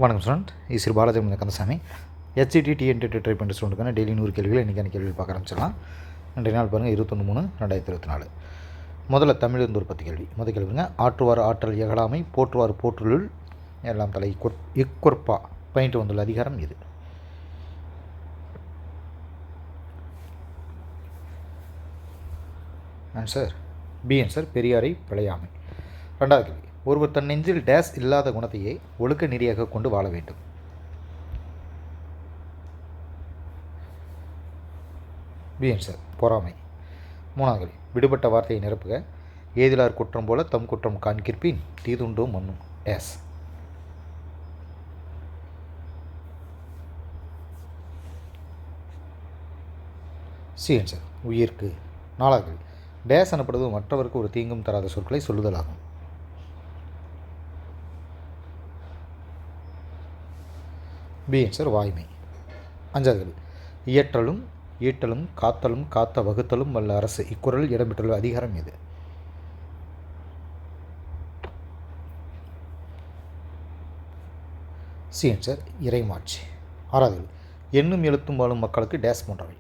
வணக்கம் student. Sri Balaji Kandasamy. HCT TNT try பண்ணுற ஸ்டூடெண்ட்டுக்கான டெய்லி 100 கேள்விகள் இன்றைக்கான கேள்வி பார்க்க ஆரம்பிச்சிடலாம். இன்றைய நாள் பாருங்கள் 21/3/2024. முதல்ல தமிழ் இருந்து ஒரு 10 கேள்வி. முதல் கேள்விங்க, ஆற்றுவார் ஆற்றல் எகலாமை போற்றுவார் போற்றுள் எல்லாம் தலை இக்கொற்பா பயின்று வந்துள்ள அதிகாரம் இது. ஆன்சர் பி ஆன்சர் பெரியாரை பிழையாமை. ரெண்டாவது கேள்வி, ஒருவர் தன் நெஞ்சில் டேஸ் இல்லாத குணத்தையே ஒழுக்க நெறியாக கொண்டு வாழ வேண்டும். பி ஆன்சர் பொறாமை. மூணாவது கேள்வி, விடுபட்ட வார்த்தையை நிரப்புக. ஏதிலார் குற்றம் போல தம் குற்றம் காண்கிற்பின் தீதுண்டோ மண்ணும் டேஸ். சி ஆன்சர் உயிர்க்கு. நாலாவது கேள்வி, டேஸ் எனப்படுவது மற்றவருக்கு ஒரு தீங்கும் தராத சொற்களை சொல்லுதலாகும். பி ஆன்சர் வாய்மை. அஞ்சாவது கேள்வி, இயற்றலும் ஈட்டலும் காத்தலும் காத்த வகுத்தலும் வல்ல அரசு இக்குறள் இடம்பெற்றுள்ள அதிகாரம் எது. சி ஆன்சர் இறைமாட்சி. ஆறாவது கேள்வி, எண்ணும் எழுத்தும் வாழும் மக்களுக்கு டேஸ் போன்றவை.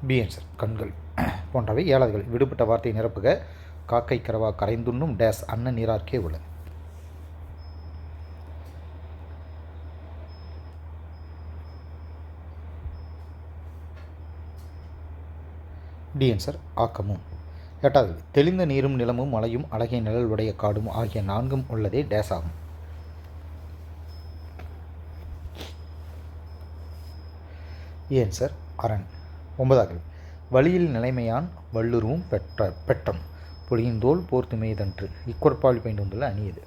பி ஆன்சர் கண்கள் போன்றவை. ஏழாவது கேள்வி, விடுபட்ட வார்த்தையை நிரப்புக. காக்கை கரவா கரைந்துண்ணும் டேஸ் அன்ன நீரார்க்கே உள்ள. டி ஆன்சர் ஆக்கமும். எட்டாவது, தெளிந்த நீரும் நிலமும் மலையும் அழகிய நிழல் உடைய காடும் ஆகிய நான்கும் உள்ளதே டேஸ் ஆகும். ஆன்சர் அரண். ஒன்பதாவது, வழியில் நிலைமையான் வள்ளுருவும் பெற்றம் புலியின் தோல் போர்த்து மேய்தன்று இக்கொற்பால் பயின்று வந்துள்ள அணி எது.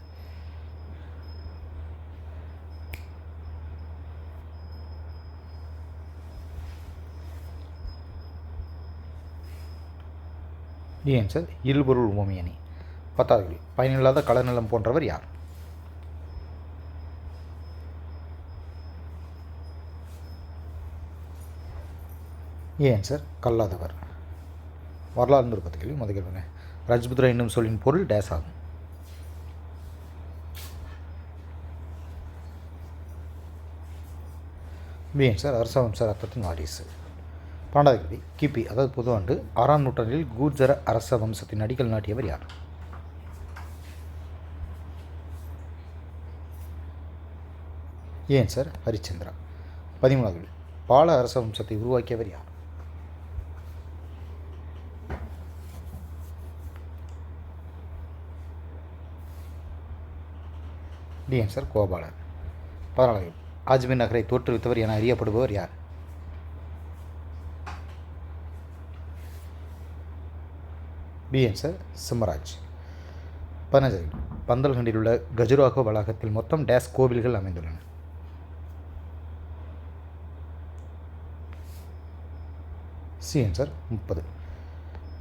டி ஆன்சர் இல்பொருள் உவமை அணி. பத்தாவது, பயனில்லாத களநிலம் போன்றவர் யார். ஆன்சர் கல்லாதவர். வரலாறு ஒரு 10 கேள்வி. முதல் கேள்விங்க, ரஜ்புத்ரா என்னும் சொல்லின் பொருள் டேஸ் ஆகும். பி ஆன்சர் அரசவம்ச ரத்தத்தின் வாரிசு. 12வது கேள்வி, கிபி அதாவது பொது ஆண்டு 6ஆம் நூற்றாண்டில் கூர்ஜர அரச வம்சத்தின் அடிக்கல் நாட்டியவர் யார். ஆன்சர் ஹரிச்சந்திரா. 13வது கேள்வி, பால அரச வம்சத்தை உருவாக்கியவர் யார். D answer கோபாலர். 14வது, அஜ்மீர் நகரை தோற்றுவித்தவர் என அறியப்படுபவர் யார். B answer சிம்மராஜ். 15வது, பந்தல்கண்டில் உள்ள கஜுராஹோ வளாகத்தில் மொத்தம் டேஸ் கோவில்கள் அமைந்துள்ளன. C answer 30.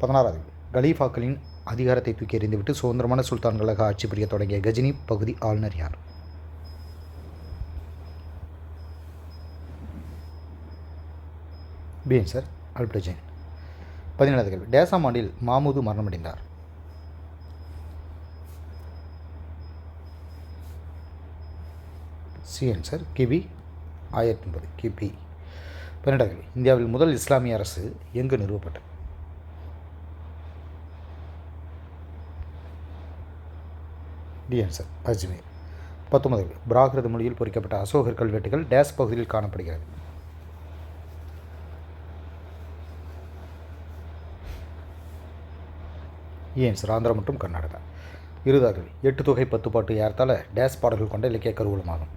16வது, கலீஃபாக்களின் அதிகாரத்தை தூக்கி எறிந்துவிட்டு சுதந்திரமான சுல்தான்களாக ஆட்சி புரிய தொடங்கிய கஜினி பகுதி ஆளுநர் யார். B answer அல்பிரஜன். 17வது கேள்வி, டேசாம் ஆண்டில் மாமூது மரணமடைந்தார். சி ஆன்சர் கிபி 1050 கிபி. 12வது கேள்வி, இந்தியாவில் முதல் இஸ்லாமிய அரசு எங்கு நிறுவப்பட்டது. D answer Ajmer. 19வது, பிராகிருத மொழியில் பொறிக்கப்பட்ட அசோகர் கல்வெட்டுகள் டேஸ் பகுதியில் காணப்படுகிறது. ஆன்சர் ஆந்திரா மற்றும் கர்நாடகா. 20வது, 8 தொகை 10 பாட்டு ஏறத்தாழ டேஸ் பாடல்கள் கொண்ட இலக்கிய கருவூலமாகும்.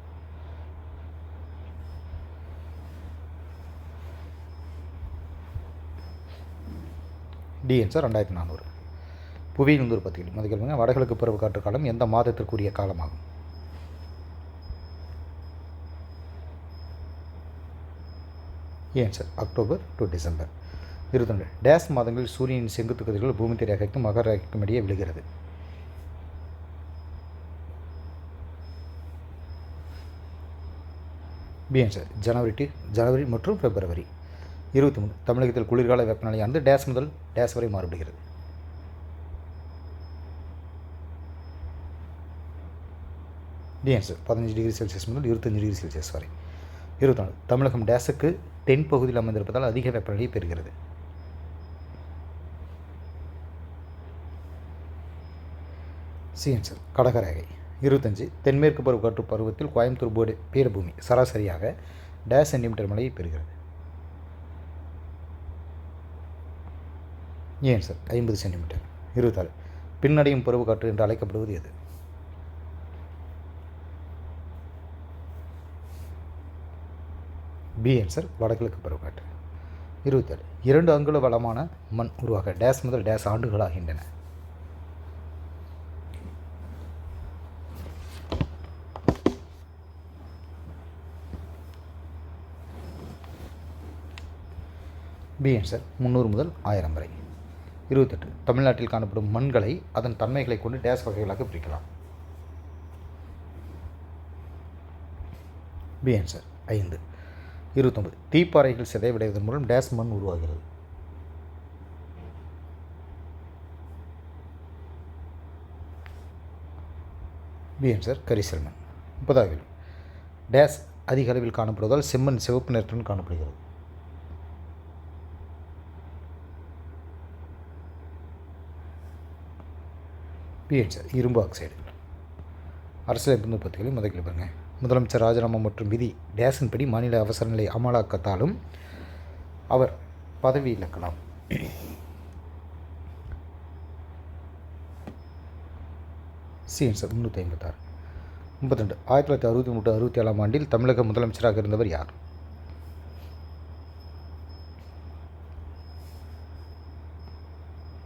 D answer 2400. புவியில் ஒரு 10 கேள்வி. முதல் கேள்விங்க, வடகிழக்கு பருவ காற்று காலம் எந்த மாதத்திற்குரிய காலமாகும். Answer October to December. 22, days மாதங்களில் சூரியனின் செங்குத்து கதிர்கள் பூமி ரேகைக்கும் மகர ரேகைக்கும் இடையே விழுகிறது. பி ஆன்சர் ஜனவரி மற்றும் பிப்ரவரி. 23, தமிழகத்தில் குளிர்கால வெப்பநிலையானது டேஸ் முதல் டேஸ் வரை மாறுபடுகிறது. டி ஆன்சர் 15 டிகிரி செல்சியஸ் முதல் 25 டிகிரி செல்சியஸ் வரை. 24 தமிழகம் டேஸுக்கு தென் பகுதியில் அமைந்திருப்பதால் அதிக வெப்பநிலையை பெறுகிறது. C answer கடகரேகை. 25 தென்மேற்கு பருவக்காற்று பருவத்தில் கோயம்புத்தூர் பீடபூமி சராசரியாக டேஸ் சென்டிமீட்டர் மழையை பெறுகிறது. ஏன் சார் 50 சென்டிமீட்டர். 26 பின்னடையும் பருவக்காற்று என்று அழைக்கப்படுவது எது? பி ஆன்சர் வடகிழக்கு பருவக்காற்று. 27 2 அங்குல வளமான மண் உருவாக டேஸ் முதல் டேஸ் ஆண்டுகளாகின்றன. பி ஆன்சர் 300 முதல் 1000 வரை. 28 தமிழ்நாட்டில் காணப்படும் மண்களை அதன் தன்மைகளை கொண்டு டேஸ் வகைகளாக பிரிக்கலாம். B answer 5. 29 தீப்பாறைகள் சிதைவடைவதன் மூலம் டேஸ் மண் உருவாகிறது. பி ஆன்சர் கரிசல் மண். 30 டேஸ் அதிக அளவில் காணப்படுவதால் செம்மண் சிவப்பு நிறத்துடன் காணப்படுகிறது. பி ஆன்சர் இரும்பு ஆக்சைடு. அரசியலமைப்பு பத்திகளில் முதலில் பாருங்க. முதலமைச்சர் ராஜினாமா மற்றும் விதி டேஸின் படி மாநில அவசர நிலை அமலாக்கத்தாலும் அவர் பதவி இழக்கலாம். C answer 356. 32 1963-67 ஆண்டில் தமிழக முதலமைச்சராக இருந்தவர் யார்?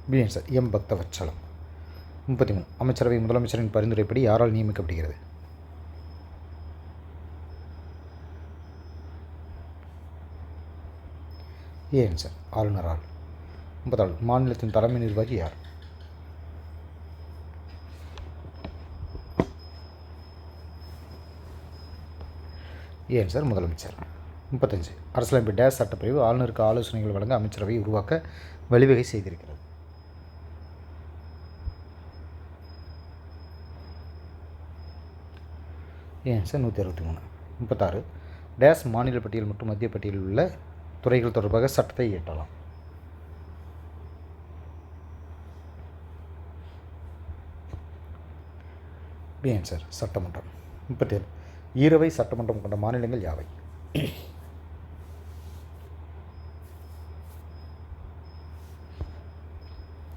B answer M Bhaktavatsalam. 33 அமைச்சரவை முதலமைச்சரின் பரிந்துரைப்படி யாரால் நியமிக்கப்படுகிறது? A answer ஆளுநரால். 34 மாநிலத்தின் தலைமை நிர்வாகி யார்? ஏ ஆன்சர் முதலமைச்சர். 35 அரசியலமைப்பு டேஸ் சட்டப்பிரிவு ஆளுநருக்கு ஆலோசனைகள் வழங்க அமைச்சரவை உருவாக்க வழிவகை செய்திருக்கிறது. ஆன்சர் 163. 36 டேஸ் மாநில பட்டியல் மற்றும் மத்திய பட்டியலில் உள்ள துறைகள் தொடர்பாக சட்டத்தை இயற்றலாம். பி ஆன்சர் சட்டமன்றம். 37 ஈரவை சட்டமன்றம் கொண்ட மாநிலங்கள் யாவை?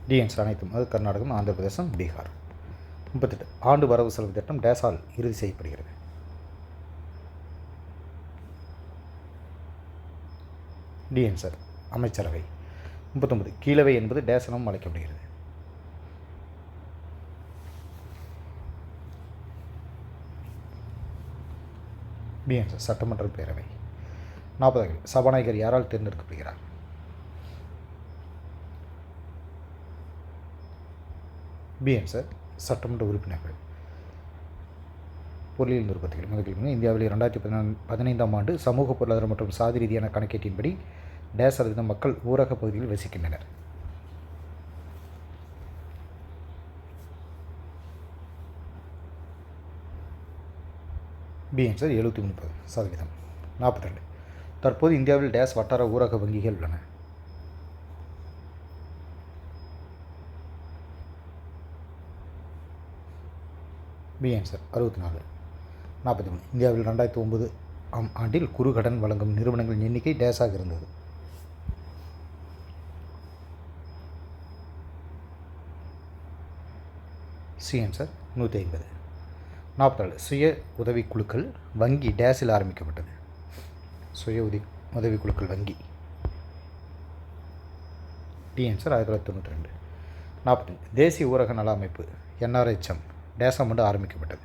டி ஆன்சர் அனைத்தும். அது கர்நாடகம், ஆந்திர பிரதேசம், பீகார். 38 ஆண்டு வரவு செலவு திட்டம் டேஸால் இறுதி செய்யப்படுகிறது. டி ஆன்சர் அமைச்சரவை. 39 கீழவை என்பது டேஸ் எனவும் அழைக்கப்படுகிறது. பி ஆன்சர் சட்டமன்ற பேரவை. 40 சபாநாயகர் யாரால் தேர்ந்தெடுக்கப்படுகிறார்? பி ஆன்சர் சட்டமன்ற உறுப்பினர்கள். பொருளியல் உற்பத்திகள் முதலில் இந்தியாவில் 2015 ஆண்டு சமூக பொருளாதார மற்றும் சாதி ரீதியான கணக்கீட்டின்படி டேஸ் சதவீத மக்கள் ஊரக பகுதியில் வசிக்கின்றனர். B answer 73%. 42 தற்போது இந்தியாவில் டேஸ் வட்டார ஊரக வங்கிகள் உள்ளன. B answer 64. 43 இந்தியாவில் 2009 ஆண்டில் குறுகடன் வழங்கும் நிறுவனங்களின் எண்ணிக்கை டேஸாக இருந்தது. C answer 150. 44 சுய உதவிக்குழுக்கள் வங்கி டேஸில் ஆரம்பிக்கப்பட்டது. சுய உதவிக்குழுக்கள் வங்கி. D answer 1992. 45 தேசிய ஊரக நல அமைப்பு NRHM டேஸாம் ஆண்டு ஆரம்பிக்கப்பட்டது.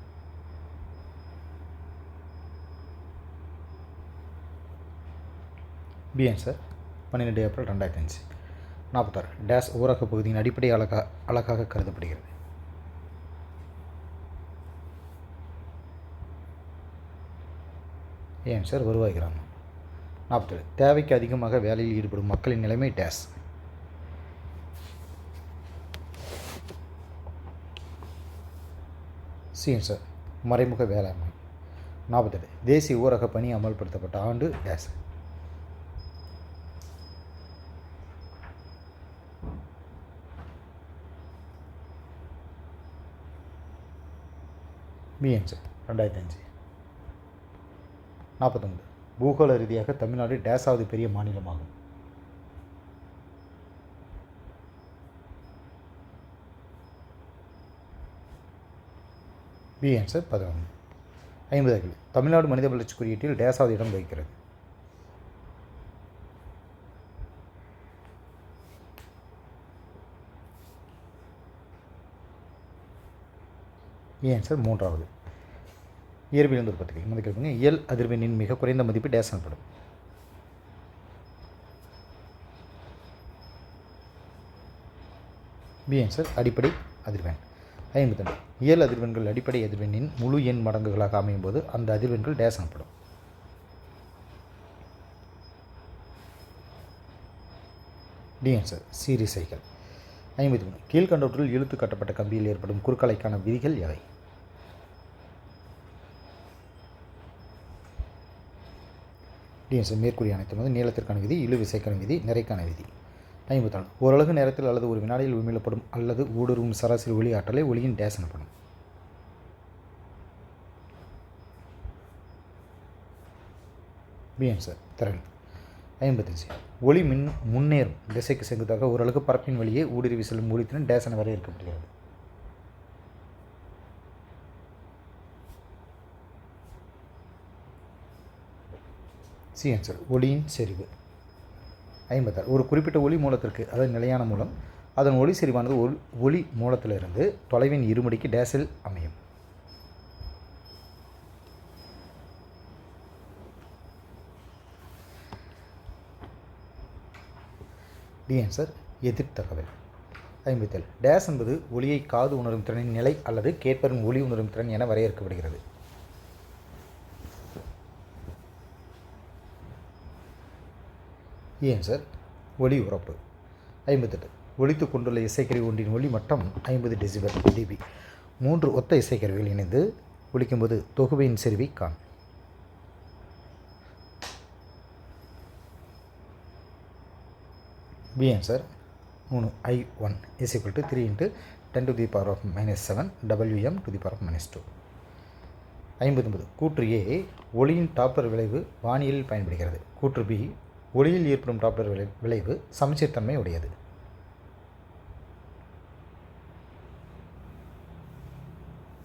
B answer 12 April 2005. 46 டேஸ் ஊரக பகுதியின் அடிப்படை அழகாக கருதப்படுகிறது. ஏ ஆன்சர் வருவாய் கிராமம். 47 தேவைக்கு அதிகமாக வேலையில் ஈடுபடும் மக்களின் நிலைமை டேஸ். சி ஆன்சர் மறைமுக வேளாண்மை. 48 தேசிய ஊரக பணி அமல்படுத்தப்பட்ட ஆண்டு டேஸ். பிஎன்சி 2005. 49 பூகோள ரீதியாக தமிழ்நாடு டேஸாவது பெரிய மாநிலமாகும். B answer 11. 50 தமிழ்நாடு மனித வளர்ச்சி குறியீட்டில் டேஸாவது இடம் வகிக்கிறது. ஆன்சர் 3வது. இயற்பியல் உற்பத்தி மதிப்பு இயல் அதிர்வெண்ணின் மிக குறைந்த மதிப்பு டேஸ் எனப்படும். பி ஆன்சர் அடிப்படை அதிர்வெண். 52 இயல் அதிர்வெண்கள் அடிப்படை அதிர்வெண்ணின் முழு எண் மடங்குகளாக அமையும் போது அந்த அதிர்வெண்கள் டேஸ் எனப்படும். D answer சீரிசைகள். 53 கீழ்கண்டவற்றில் இழுத்து கட்டப்பட்ட கம்பியில் ஏற்படும் குறுக்கலைக்கான விதிகள் எவை? டி ஆன்சர் மேற்கூறிய அனைத்தும் நீளத்திற்கான விதி, இழு விசைக்கான விதி, நிறைக்கான விதி. 54 ஓரலகு நேரத்தில் அல்லது ஒரு வினாடியில் உமிழப்படும் அல்லது ஊடுருவும் சராசரி ஒளி ஆற்றலை ஒளியின் டேஸ் எனப்படும். பி ஆன்சர் திறன். 55 ஒளி முன்னேறும் திசைக்கு செங்குத்தாக ஓரளவு பரப்பின் வழியே ஊடுருவி செல்லும் ஒளித்திறன் டேஸ் என வரையறுக்கப்படுகிறது. சி ஆன்சர் ஒளியின் செறிவு. 56 ஒரு குறிப்பிட்ட ஒளி மூலத்திற்கு அதாவது நிலையான மூலம் அதன் ஒளி செறிவானது ஒளி மூலத்திலிருந்து தொலைவின் இருமடிக்கு டேஸில் அமையும். D answer எதிர்த்தகவல். 57 டேஸ் என்பது ஒளியை காது உணரும் திறனின் நிலை அல்லது கேட்பரின் ஒளி உணரும் திறன் என வரையறுக்கப்படுகிறது. ஆன்சர் ஒளி உறப்பு. 58 ஒலித்து கொண்டுள்ள இசைக்கருவி ஒன்றின் ஒலி மட்டம் 50 டெசிபல் டிபி. 3 ஒத்த இசைக்கருவிகள் இணைந்து ஒலிக்கும்போது தொகுவையின் செறிவை காண். B answer 3 I1 is equal to 3 × 10⁻⁻7 Wm⁻². 59 கூற்று ஏ ஒளியின் டாப்ளர் விளைவு வானியலில் பயன்படுகிறது. கூற்று பி ஒளியில் ஏற்படும் டாப்ளர் விளைவு சமச்சீர்த்தன்மை உடையது.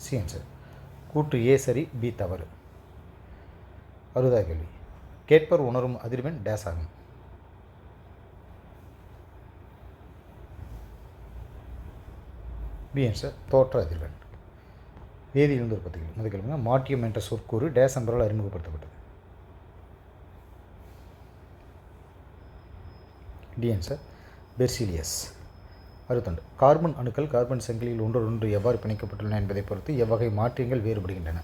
சி ஆன்சர் கூற்று ஏ சரி, பி தவறு. 60வது கேள்வி கேட்பர் உணரும் அதிர்வெண் டேஸ் ஆகும். பி ஆன்சர் தோற்ற அதிர்வெண். வேதியியல் உற்பத்திகள் முதல் கேள்விங்க மாற்றியம் என்ற சொற்கூறு டேஸ் என்பதால் அறிமுகப்படுத்தப்பட்டது. D answer Berzelius. 62 கார்பன் அணுக்கள் கார்பன் சங்கிலியில் ஒன்றொன்று எவ்வாறு பிணைக்கப்பட்டுள்ளன என்பதை பொறுத்து எவ்வகை மாற்றியங்கள் வேறுபடுகின்றன?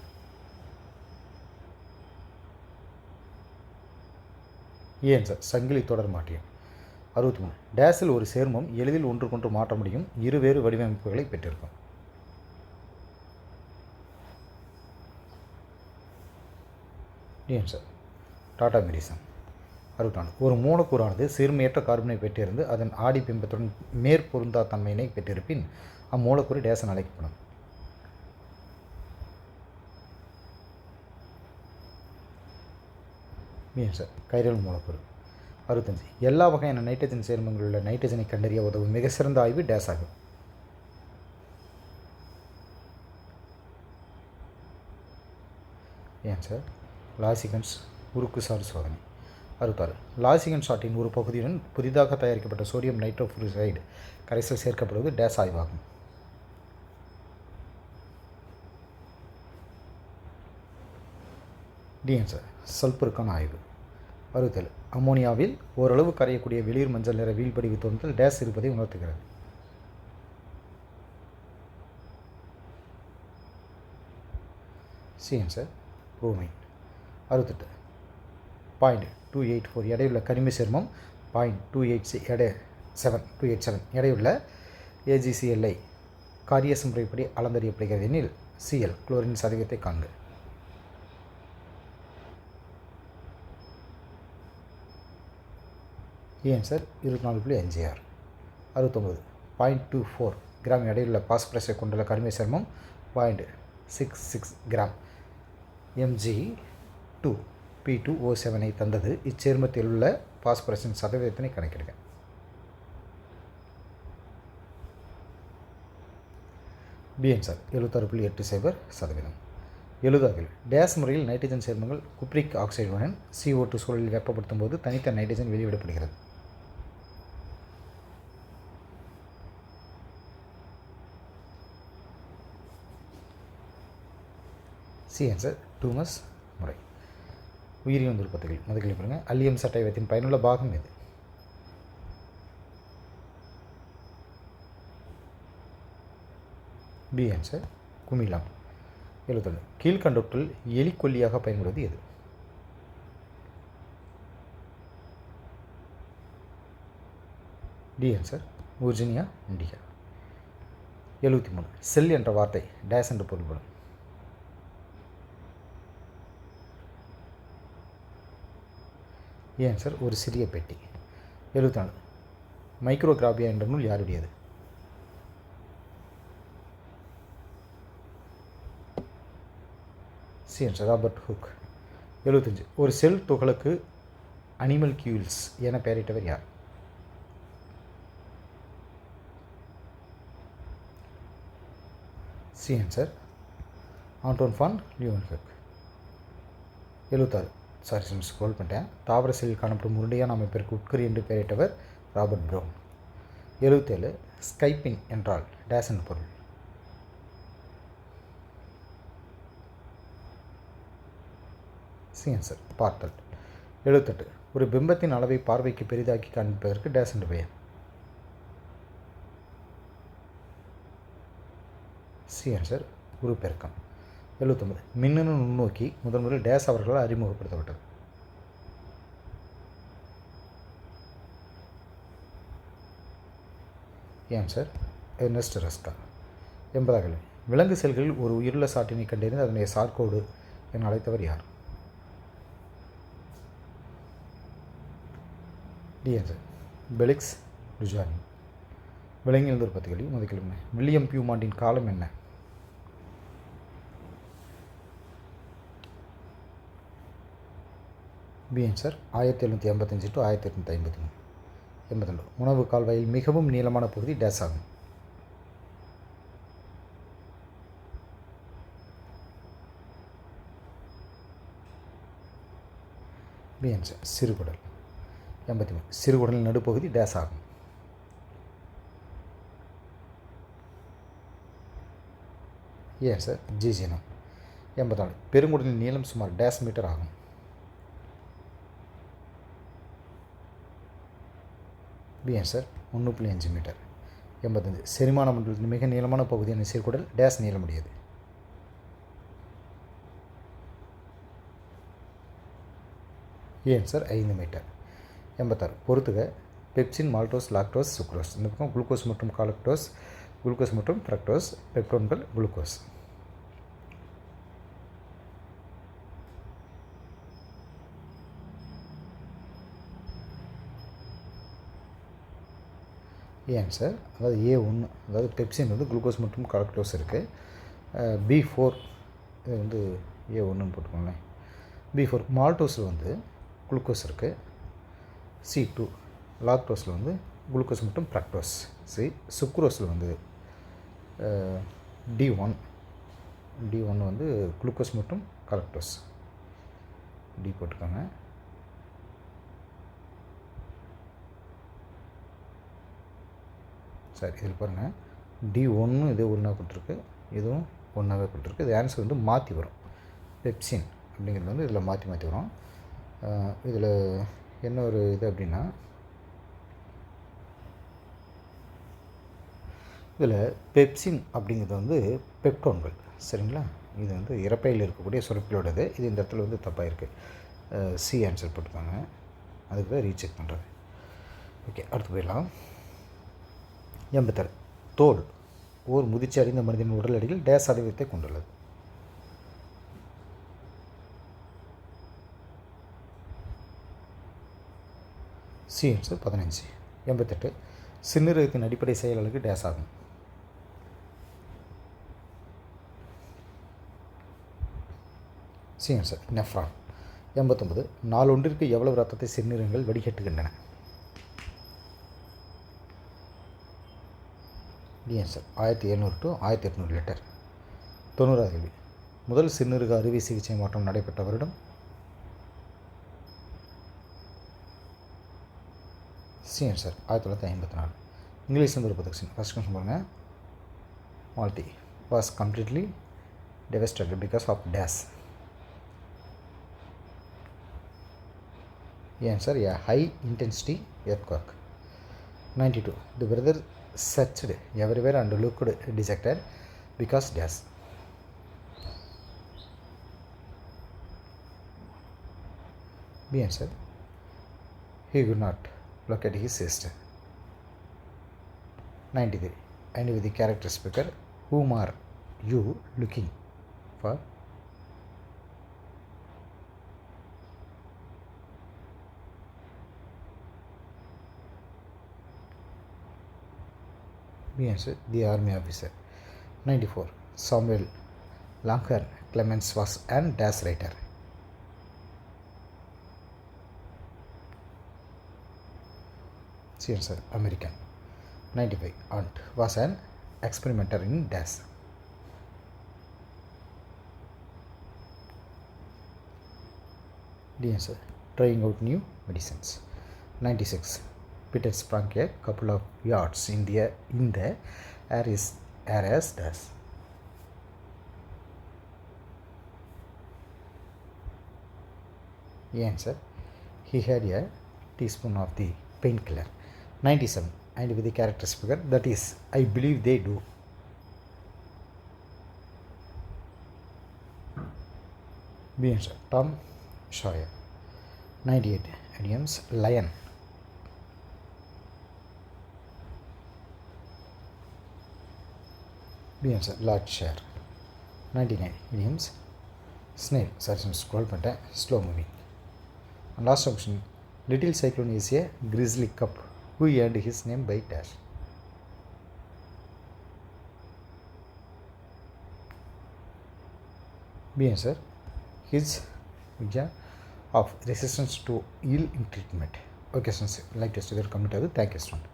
ஆன்சர் சங்கிலி தொடர் மாற்றியம். 63 டேஸில் ஒரு சேர்மம் எளிதில் ஒன்றுக்கொன்று மாற்ற முடியும் இருவேறு வடிவமைப்புகளை பெற்றிருக்கும். D answer Tata medicine. 64 ஒரு மூலக்கூறானது சீர்மையற்ற கார்பனை பெற்றிருந்து அதன் ஆடி பிம்பத்துடன் மேற்பொருந்தா தன்மையினை பெற்றிருப்பின் அம்மூலக்கூறு டேஸ் என அழைக்கப்படும். சார் கைரல் மூலக்கூறு. 65 எல்லா வகையான நைட்ரஜன் சேர்மங்களில் உள்ள நைட்ரஜனை கண்டறிய உதவும் மிக சிறந்த ஆய்வு டேஸ் ஆகும். சார் லாசிகன்ஸ் உருக்குசார் சோதனை. 66 லாசிகன் ஷாட்டின் ஒரு பகுதியுடன் புதிதாக தயாரிக்கப்பட்ட சோடியம் நைட்ரோஃபுளூரைடு கரைசல் சேர்க்கப்படுவது டேஸ் ஆய்வாகும். டி ஆன்சர் சல்பருக்கான ஆய்வு. 67 அம்மோனியாவில் ஓரளவு கரையக்கூடிய வெளிர் மஞ்சள் நிற வீழ்படிவு தோன்றல் டேஸ் இருப்பதை உணர்த்துகிறது. C answer bromine. 68 0.284 எடையுள்ள கனிம சேர்மம் 0.287 எடையுள்ள AgCl காரியேசு முறைப்படி அளந்தறியப்படுகிறது எனில் Cl குளோரின் சதவீதத்தை காண்க. ஆன்சர் 24.56. 69. 0.24 கிராம் எடையுள்ள பாஸ்பரஸை கொண்டுள்ள கரிம சேர்மம் 0.66 கிராம் Mg2P2O7 தந்தது. இச்சேர்மத்தில் உள்ள பாஸ்பரஸின் சதவீதத்தினை கணக்கிடுக. B answer 76.80%. 70. டேஸ் முறையில் நைட்ரஜன் சேர்மங்கள் குப்ரிக் ஆக்சைடுடன் CO2 சூழலில் வெப்பப்படுத்தும் போது தனித்த நைட்ரஜன் வெளியிடப்படுகிறது. சி ஆன்சர் டூமஸ் முறை. உயிரியல் உற்பத்திகள் முதலில் பாருங்கள். அல்லியம் சட்டைவத்தின் பயனுள்ள பாகம் எது? பி ஆன்சர் குமிழம். 71. கீழ்கண்டவற்றில் எலிக்கொல்லியாக பயன்படுவது எது? D answer Urginea indica. 73. Cell என்ற வார்த்தை டேஸ் என்று பொருள்படும். ஆன்சர் ஒரு சிறிய பெட்டி. 74. மைக்ரோகிராபியா என்ற நூல் யாருடையது? C answer Robert Hooke. 75. ஒரு செல் துகளுக்கு அனிமல்கியூல்ஸ் என பெயரிட்டவர் யார்? C answer Antonie van Leeuwenhoek. 76. Scroll பண்ணிட்டேன். தாவர செல்லில் காணப்படும் உருண்டையான அமைப்பிற்கு உட்கரு என்று பெயரிட்டவர் ராபர்ட் ப்ரௌன். 77. ஸ்கைப்பின் என்றால் டேஸ் என்ற பொருள்? சி ஆன்சர் பார்த்தல். 78. ஒரு பிம்பத்தின் அளவை பார்வைக்கு பெரிதாக்கி காண்பிப்பதற்கு டேஸ் என்று பெயர்? சி ஆன்சர் உருப்பெருக்கம். 79. மின்னணு நுண்ணோக்கி முதன்முறையில் டேஸ் அவர்களால் அறிமுகப்படுத்தப்பட்டது? Answer Ernest Ruska. 80. விலங்கு செல்களில் ஒரு உயிருள்ள சாட்டினை கண்டறிந்து அதனை சார்கோடு என அழைத்தவர் யார்? D answer Felix Dujardin. விலங்கியல் உற்பத்திகளில் முதல் வில்லியம் பியூமாண்டின் காலம் என்ன? B answer 1785 to 1853. 82. உணவு கால்வாயில் மிகவும் நீளமான பகுதி டேஸ் ஆகும்? பி ஆன்சர் சிறுகுடல். 83. சிறுகுடலின் நடுப்பகுதி டேஸ் ஆகும்? ஆன்சர் ஜீஜினம். 84. பெருங்குடலின் நீளம் சுமார் டேஸ் மீட்டர் ஆகும்? B answer 1.5 metre. 85. செரிமான மண்டலத்தின் மிக நீளமான பகுதியான சிறுகுடல் டேஸ் நீளமுடையது? Answer 5 metre. 86. பொறுத்துக. Pepsin, maltose, lactose, sucrose. இந்த பக்கம் குளுக்கோஸ் மற்றும் காலக்டோஸ், குளுக்கோஸ் மற்றும் ஃப்ரக்டோஸ், பெப்டோன்கள், குளுக்கோஸ். ஆன்சர் அதாவது A1. அதாவது பெப்சின் வந்து குளுக்கோஸ் மற்றும் காலக்டோஸ் இருக்குது. B4 இது வந்து A1ன்னு போட்டுக்கோங்களேன். B4 மால்டோஸில் வந்து குளுக்கோஸ் இருக்குது. C2 லாக்டோஸில் வந்து குளுக்கோஸ் மற்றும் ஃப்ரக்டோஸ். சுக்ரோஸில் வந்து D1 வந்து குளுக்கோஸ் மற்றும் காலக்டோஸ். டி போட்டுக்கோங்க. சரி, இதில் பாருங்கள். D1 இது ஒன்றா கொடுத்துருக்கு, இதுவும் ஒன்றாவே கொடுத்துருக்கு. இது ஆன்சர் வந்து மாற்றி வரும். பெப்சின் அப்படிங்கிறது வந்து இதில் மாற்றி வரும். இதில் என்ன ஒரு இது அப்படின்னா, இதில் பெப்சின் அப்படிங்கிறது வந்து பெப்டோன்கள். சரிங்களா? இது வந்து இறப்பையில் இருக்கக்கூடிய சுரப்பிலோடது. இது இந்த இடத்துல வந்து தப்பாக இருக்குது. சி ஆன்சர் போட்டுக்காங்க. அதுக்கு தான் ரீசெக் பண்ணுறது. ஓகே, அடுத்து போயிடலாம். 86. தோல் ஓர் முதிர்ச்சி அடைந்த மனிதனின் உடல் எடையில் டேஸ் சதவீதத்தை கொண்டுள்ளது. C answer 15. 88. சிறுநீரகத்தின் அடிப்படை செயல் அலகு டேஸ் ஆகும். C answer nephron. 89. நாளொன்றிற்கு எவ்வளவு ரத்தத்தை சிறுநீரகங்கள் வடிகட்டுகின்றன? D answer 1700 to 1800 litre. 90வது கேள்வி. முதல் சிறுநீரக அறுவை சிகிச்சை மாற்றம் நடைபெற்ற வருடம்? C answer 1954. இங்கிலீஷ் வந்து ஒரு ப்ரொடக்ஷன். ஃபஸ்ட் கொஸ்டின் பாருங்கள். Malta was completely devastated because of dash. Answer, a high intensity earthquake. 92. The weather searched everywhere and looked dejected because dash. B answer. He could not locate his sister. 93. And with the character speaker, whom are you looking for? B answer, the army officer. 94. Samuel Langhorne Clemens was an dash writer. C answer, American. 95. Hunt was an experimenter in dash. D answer, trying out new medicines. 96. Peter sprang a couple of yards in the air as does. The answer, he had a teaspoon of the painkiller. 97. And with the character speaker, that is, I believe they do. B answer, Tom Sawyer. 98. Idioms, lion. B answer, Lord Share. 99. Idioms, snail. Sorry, scroll பண்ணிட்டேன். Slow moving. And last option, little cyclone is a grizzly cub who earned his name by dash. B answer, his of resistance to ill in treatment. Okay, students, like this video, comment. Thank you, student.